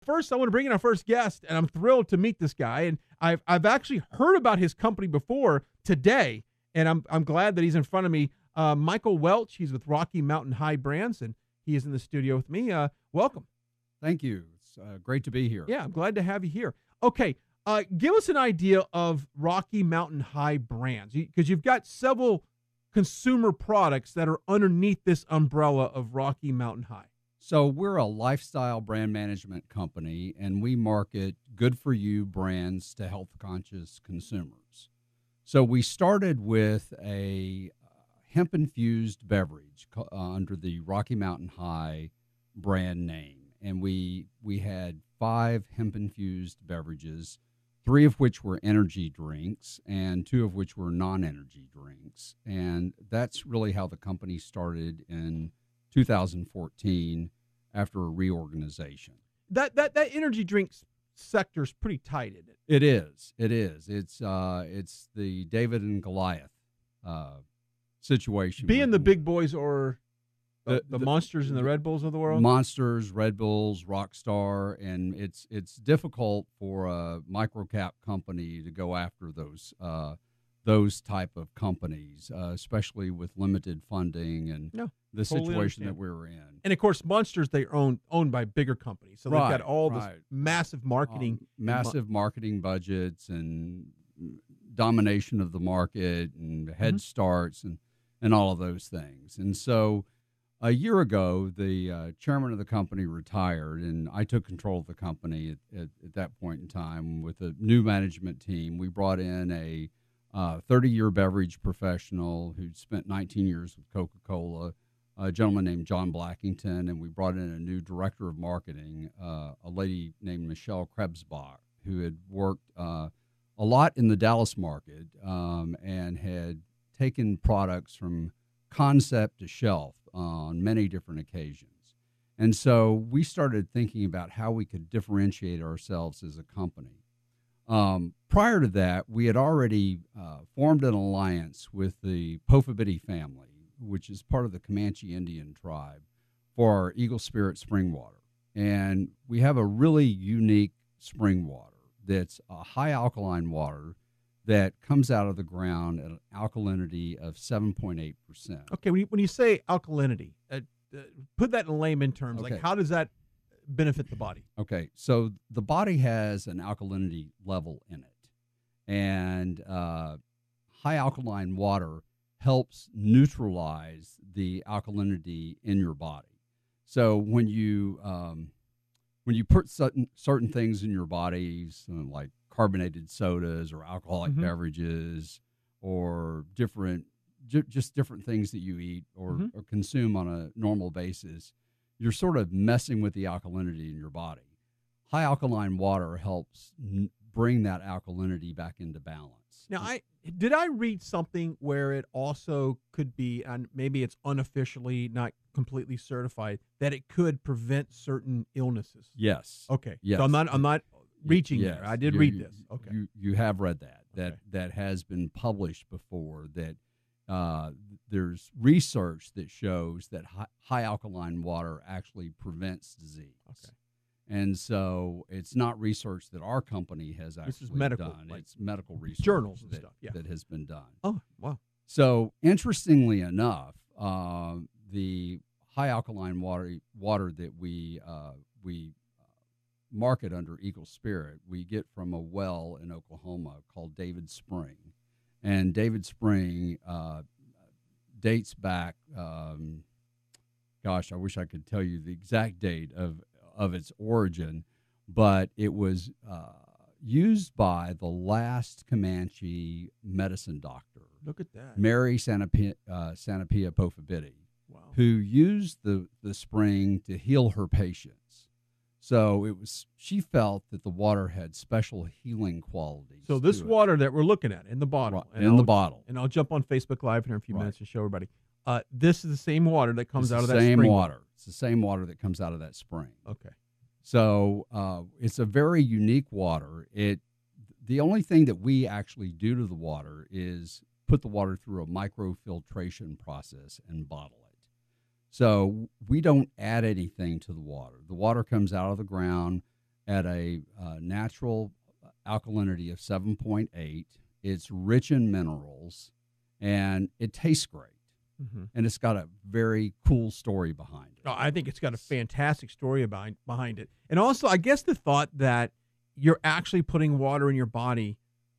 first, I want to bring in our first guest, and I'm thrilled to meet this guy. And I've actually heard about his company before today, and I'm glad that he's in front of me. Michael Welch, he's with Rocky Mountain High Brands, and he is in the studio with me. Welcome. Thank you. It's great to be here. Yeah, I'm glad to have you here. Okay, give us an idea of Rocky Mountain High Brands, because you've got several consumer products that are underneath this umbrella of Rocky Mountain High. So we're a lifestyle brand management company, and we market good-for-you brands to health-conscious consumers. So we started with a hemp-infused beverage under the Rocky Mountain High brand name, and we had 5 hemp-infused beverages, 3 of which were energy drinks and 2 of which were non-energy drinks. And that's really how the company started in 2014 after a reorganization. That energy drinks sector is pretty tight, isn't it? It is. It's the David and Goliath situation. Being the big boys or the Monsters and the Red Bulls of the world? Monsters, Red Bulls, Rockstar, and it's difficult for a microcap company to go after those type of companies, especially with limited funding and the situation that we were in. And of course, Monsters, they're owned by bigger companies, so they've got all this massive marketing, marketing budgets and domination of the market and head starts and all of those things. And so a year ago, the chairman of the company retired, and I took control of the company at that point in time with a new management team. We brought in a 30-year beverage professional who'd spent 19 years with Coca-Cola, a gentleman named John Blackington, and we brought in a new director of marketing, a lady named Michelle Krebsbach, who had worked a lot in the Dallas market and had taken products from concept to shelf on many different occasions. And so we started thinking about how we could differentiate ourselves as a company. Prior to that, we had already formed an alliance with the Pofabitty family, which is part of the Comanche Indian tribe, for our Eagle Spirit spring water. And we have a really unique spring water that's a high alkaline water that comes out of the ground at an alkalinity of 7.8%. Okay, when you say alkalinity, put that in layman terms. Okay. Like, how does that benefit the body? Okay, so the body has an alkalinity level in it, and high alkaline water helps neutralize the alkalinity in your body. So when you put certain things in your body, like carbonated sodas or alcoholic beverages, or just different things that you eat or consume on a normal basis, you're sort of messing with the alkalinity in your body. High alkaline water helps bring that alkalinity back into balance. Now, did I read something where it also could be, and maybe it's unofficially not completely certified, that it could prevent certain illnesses? Yes. Okay. Yes. So I'm not reaching there. I did read this. Okay. You have read that has been published before, that there's research that shows that high alkaline water actually prevents disease. Okay. And so it's not research that our company has actually This is medical, done. like it's medical research, journals and stuff, that has been done. Oh, wow. So interestingly enough, the high alkaline water that we market under Eagle Spirit, we get from a well in Oklahoma called David Spring. And David Spring dates back, gosh, I wish I could tell you the exact date of its origin, but it was used by the last Comanche medicine doctor. Look at that. Mary Sanapia Pofabitty, Wow. who used the spring to heal her patients. So she felt that the water had special healing qualities. So this water that we're looking at in the bottle. Right, bottle. And I'll jump on Facebook Live here in a few minutes and show everybody. This is the same water that comes out of that spring. It's the same water that comes out of that spring. Okay. So it's a very unique water. The only thing that we actually do to the water is put the water through a microfiltration process and bottle it. So we don't add anything to the water. The water comes out of the ground. at a natural alkalinity of 7.8. It's rich in minerals, and it tastes great. Mm-hmm. And it's got a very cool story behind it. Oh, I think it's got a fantastic story behind it. And also, I guess the thought that you're actually putting water in your body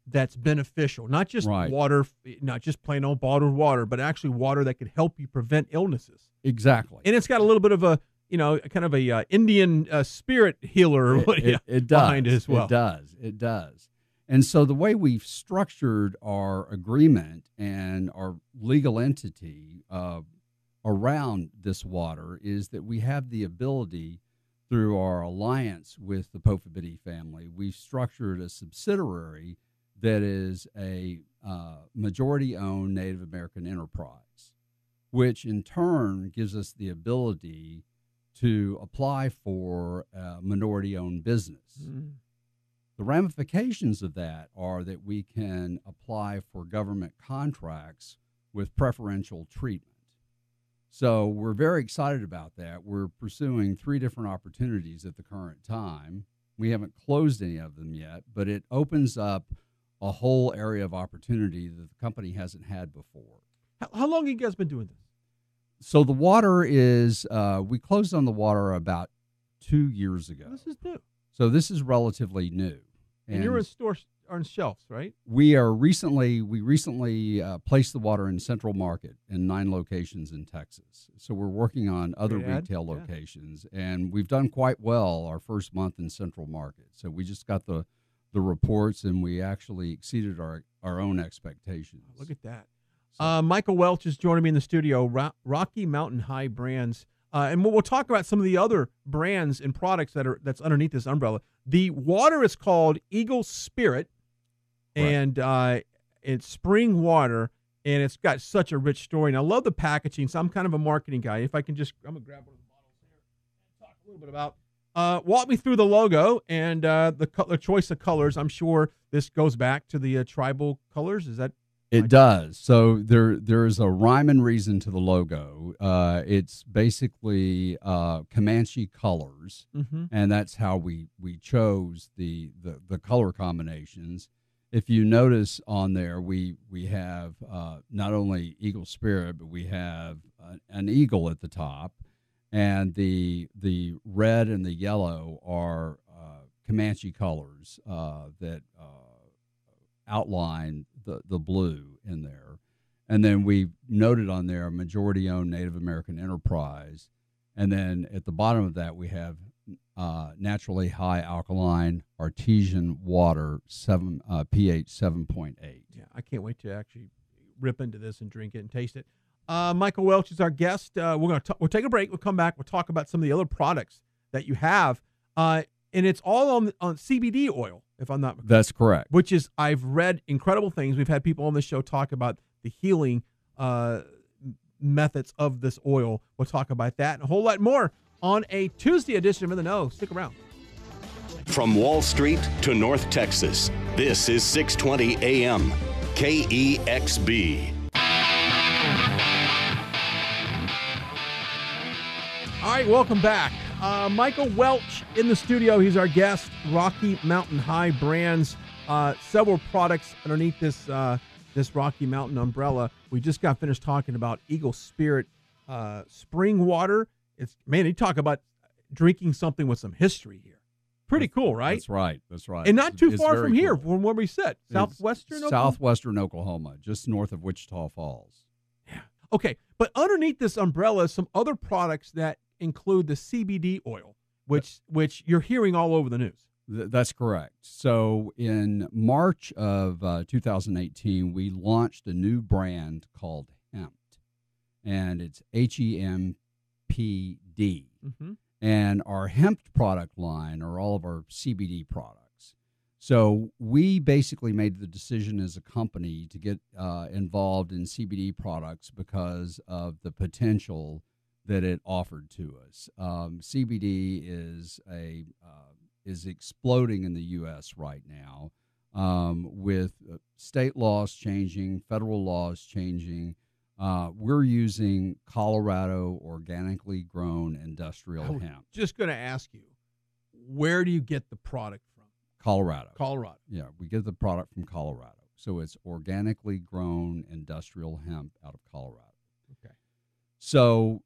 that's beneficial, not just water, not just plain old bottled water, but actually water that could help you prevent illnesses. Exactly. And it's got a little bit of a, kind of a Indian spirit healer it does. behind it as well. It does. And so the way we've structured our agreement and our legal entity around this water is that we have the ability, through our alliance with the Pofabidi family, we've structured a subsidiary that is a majority-owned Native American enterprise, which in turn gives us the ability to apply for a minority-owned business. Mm. The ramifications of that are that we can apply for government contracts with preferential treatment. So we're very excited about that. We're pursuing 3 different opportunities at the current time. We haven't closed any of them yet, but it opens up a whole area of opportunity that the company hasn't had before. How long have you guys been doing this? So the water is, we closed on the water about 2 years ago. This is new. So this is relatively new. And you're in stores, on shelves, right? We recently placed the water in Central Market in 9 locations in Texas. So we're working on other retail locations, and we've done quite well our first month in Central Market. So we just got the reports, and we actually exceeded our own expectations. Look at that. Michael Welch is joining me in the studio, Rocky Mountain High Brands. And we'll talk about some of the other brands and products that's underneath this umbrella. The water is called Eagle Spirit, and it's spring water, and it's got such a rich story. And I love the packaging, so I'm kind of a marketing guy. If I can I'm going to grab one of the bottles here and talk a little bit about, walk me through the logo and the choice of colors. I'm sure this goes back to the tribal colors. Is that? It does. So there is a rhyme and reason to the logo. It's basically Comanche colors, and that's how we chose the color combinations. If you notice on there, we have not only Eagle Spirit, but we have an eagle at the top, and the red and the yellow are Comanche colors that outline the blue in there. And then we noted on there a majority-owned Native American enterprise. And then at the bottom of that, we have naturally high alkaline artesian water, pH 7.8. Yeah, I can't wait to actually rip into this and drink it and taste it. Michael Welch is our guest. We'll take a break. We'll come back. We'll talk about some of the other products that you have. And it's all on CBD oil, if I'm not mistaken. That's correct. Which is, I've read incredible things. We've had people on the show talk about the healing methods of this oil. We'll talk about that and a whole lot more on a Tuesday edition of In the Know. Stick around. From Wall Street to North Texas, this is 620 AM, KEXB. All right, welcome back. Michael Welch in the studio. He's our guest. Rocky Mountain High Brands. Several products underneath this Rocky Mountain umbrella. We just got finished talking about Eagle Spirit spring water. You talk about drinking something with some history here. Pretty cool, right? That's right. That's right. And not too It's far very from here, cool. from where we sit. Southwestern Oklahoma, just north of Wichita Falls. Yeah. Okay, but underneath this umbrella, some other products that include the CBD oil, which you're hearing all over the news. That's correct. So in March of 2018, we launched a new brand called Hemp, and it's HEMPD. Mm-hmm. And our hemp product line are all of our CBD products. So we basically made the decision as a company to get involved in CBD products because of the potential that it offered to us. CBD is exploding in the U.S. right now, with state laws changing, federal laws changing. We're using Colorado organically grown industrial hemp. Just going to ask you, where do you get the product from? Colorado. Colorado. Yeah, we get the product from Colorado. So it's organically grown industrial hemp out of Colorado. Okay. So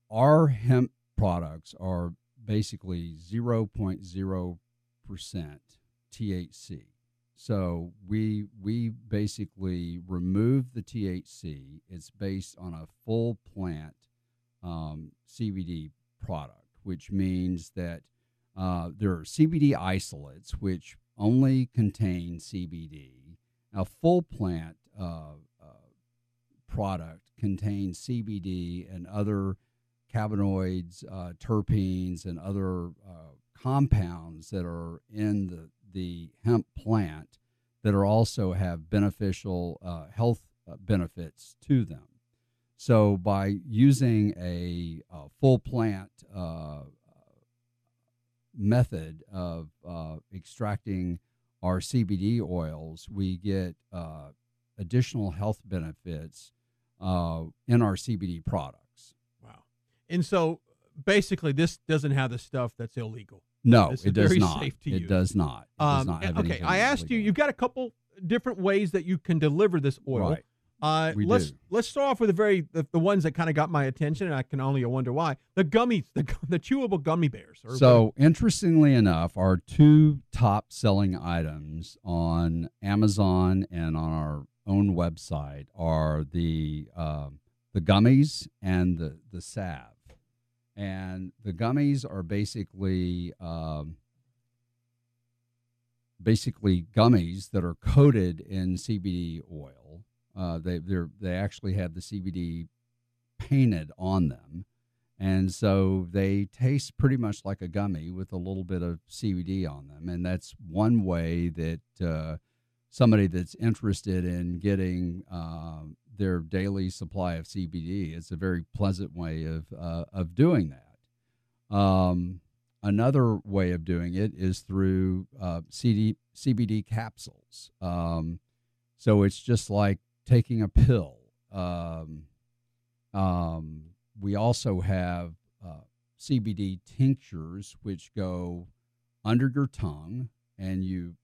our hemp products are basically 0.0% THC. So we basically remove the THC. It's based on a full plant CBD product, which means that there are CBD isolates which only contain CBD. A full plant product contains CBD and other cannabinoids, terpenes, and other compounds that are in the hemp plant that are also have beneficial health benefits to them. So by using a full plant method of extracting our CBD oils, we get additional health benefits in our CBD products. Wow. And so basically this doesn't have the stuff that's illegal. No, This it is does very not. safe to It use. does not. It does not have okay, anything I asked you, illegal. you've got a couple different ways that you can deliver this oil. Right. We let's do. let's start off with the ones that kind of got my attention, and I can only wonder why. The gummies, the chewable gummy bears. So interestingly enough, our two top selling items on Amazon and on our own website are the gummies and the salve. And the gummies are basically gummies that are coated in CBD oil. They actually have the CBD painted on them, and so they taste pretty much like a gummy with a little bit of CBD on them. And that's one way that somebody that's interested in getting their daily supply of CBD, it's a very pleasant way of doing that. Another way of doing it is through CBD capsules. So it's just like taking a pill. We also have CBD tinctures, which go under your tongue, and you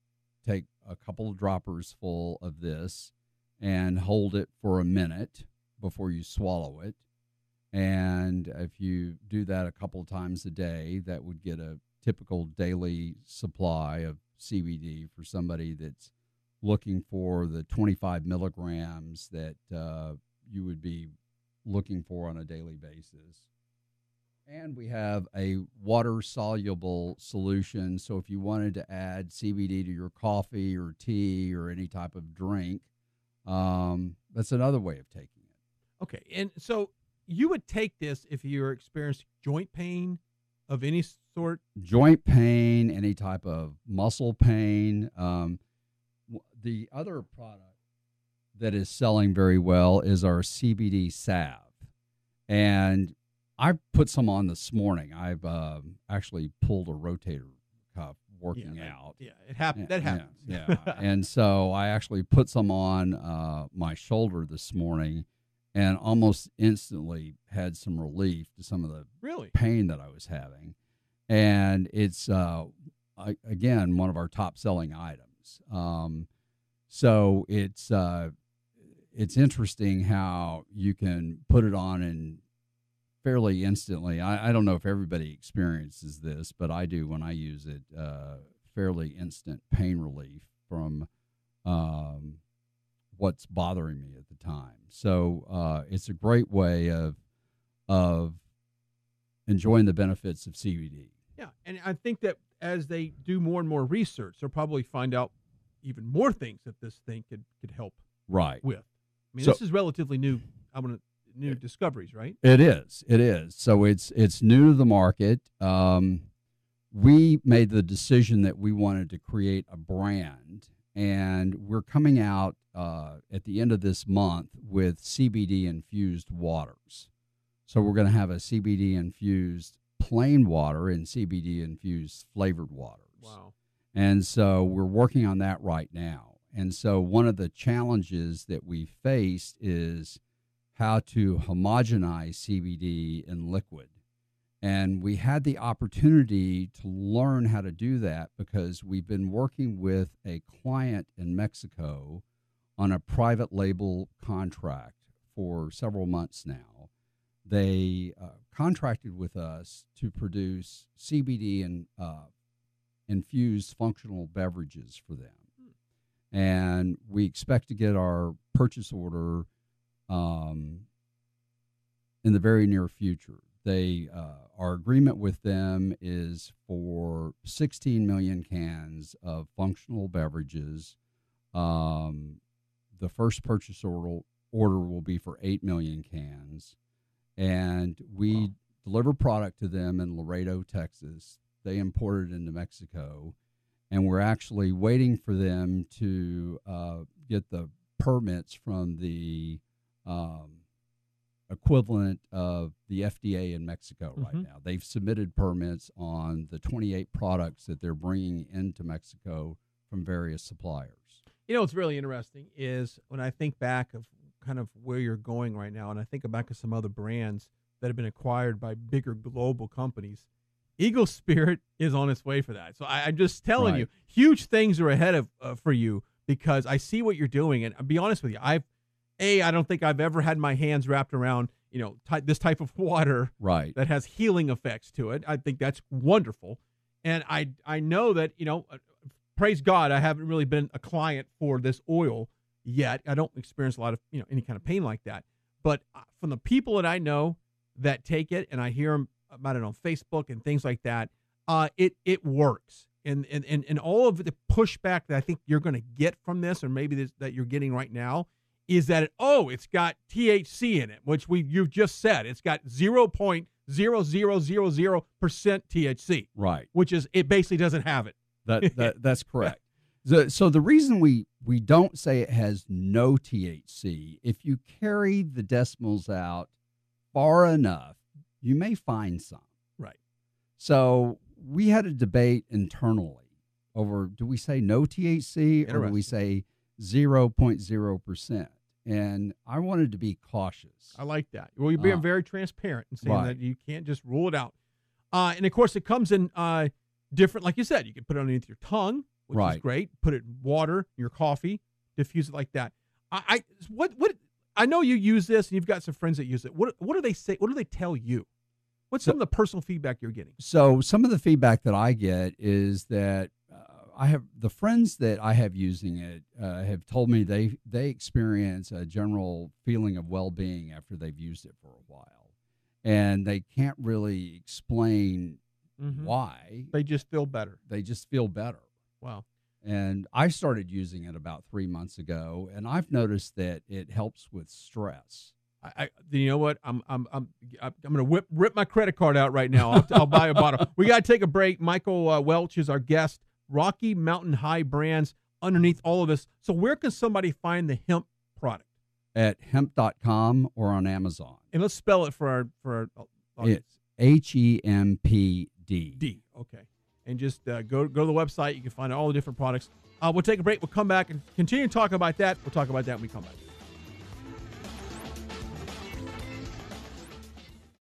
take a couple of droppers full of this and hold it for a minute before you swallow it. And if you do that a couple of times a day, that would get a typical daily supply of CBD for somebody that's looking for the 25 milligrams that you would be looking for on a daily basis. And we have a water-soluble solution. So if you wanted to add CBD to your coffee or tea or any type of drink, that's another way of taking it. Okay, and so you would take this if you're experiencing joint pain of any sort? Joint pain, any type of muscle pain. The other product that is selling very well is our CBD salve. And I put some on this morning. I've actually pulled a rotator cuff working out. Yeah, it happened. That happens. Yeah. And so I actually put some on my shoulder this morning and almost instantly had some relief to some of the pain that I was having. And it's, again, one of our top selling items. So it's interesting how you can put it on and fairly instantly. I don't know if everybody experiences this, but I do when I use it. Fairly instant pain relief from what's bothering me at the time. So it's a great way of enjoying the benefits of CBD. Yeah, and I think that as they do more and more research, they'll probably find out even more things that this thing could help with. I mean, this is relatively new. New discoveries, right? It is. So it's new to the market. We made the decision that we wanted to create a brand, and we're coming out at the end of this month with CBD infused waters. So we're going to have a CBD infused plain water and CBD infused flavored waters. Wow. And so we're working on that right now. And so one of the challenges that we faced is how to homogenize CBD in liquid. And we had the opportunity to learn how to do that because we've been working with a client in Mexico on a private label contract for several months now. They contracted with us to produce CBD and infused functional beverages for them. And we expect to get our purchase order in the very near future. Our agreement with them is for 16 million cans of functional beverages. The first purchase order will be for 8 million cans. And we deliver product to them in Laredo, Texas. They import it into Mexico. And we're actually waiting for them to get the permits from the equivalent of the FDA in Mexico right now. They've submitted permits on the 28 products that they're bringing into Mexico from various suppliers. You know, what's really interesting is when I think back of kind of where you're going right now, and I think back of some other brands that have been acquired by bigger global companies, Eagle Spirit is on its way for that. So I'm just telling you, huge things are ahead of for you because I see what you're doing. And I'll be honest with you, I don't think I've ever had my hands wrapped around, this type of water that has healing effects to it. I think that's wonderful. And I know that, praise God, I haven't really been a client for this oil yet. I don't experience a lot of, any kind of pain like that. But from the people that I know that take it, and I hear them about it on Facebook and things like that, it works. And all of the pushback that I think you're going to get from this, or maybe that you're getting right now, is that it's got THC in it, which you've just said. It's got 0.0000% THC. Right. Which is, it basically doesn't have it. That's correct. So the reason we don't say it has no THC, if you carry the decimals out far enough, you may find some. Right. So we had a debate internally over, do we say no THC or do we say 0.0%? And I wanted to be cautious. I like that. Well, you're being very transparent and saying that you can't just rule it out. And, of course, it comes in different, like you said, you can put it underneath your tongue, which is great. Put it in water, your coffee, diffuse it like that. I know you use this, and you've got some friends that use it. What do they say? What do they tell you? What's some of the personal feedback you're getting? So some of the feedback that I get is that I have the friends that I have using it have told me they experience a general feeling of well-being after they've used it for a while, and they can't really explain why. They just feel better. They just feel better. Wow. And I started using it about 3 months ago, and I've noticed that it helps with stress. You know what? I'm gonna rip my credit card out right now. I'll buy a bottle. We gotta take a break. Michael Welch is our guest. Rocky Mountain High brands underneath all of this. So where can somebody find the hemp product? At hemp.com or on Amazon. And let's spell it for our audience. It's HEMPD. Okay. And just go to the website. You can find all the different products. We'll take a break. We'll come back and continue to talk about that. We'll talk about that when we come back.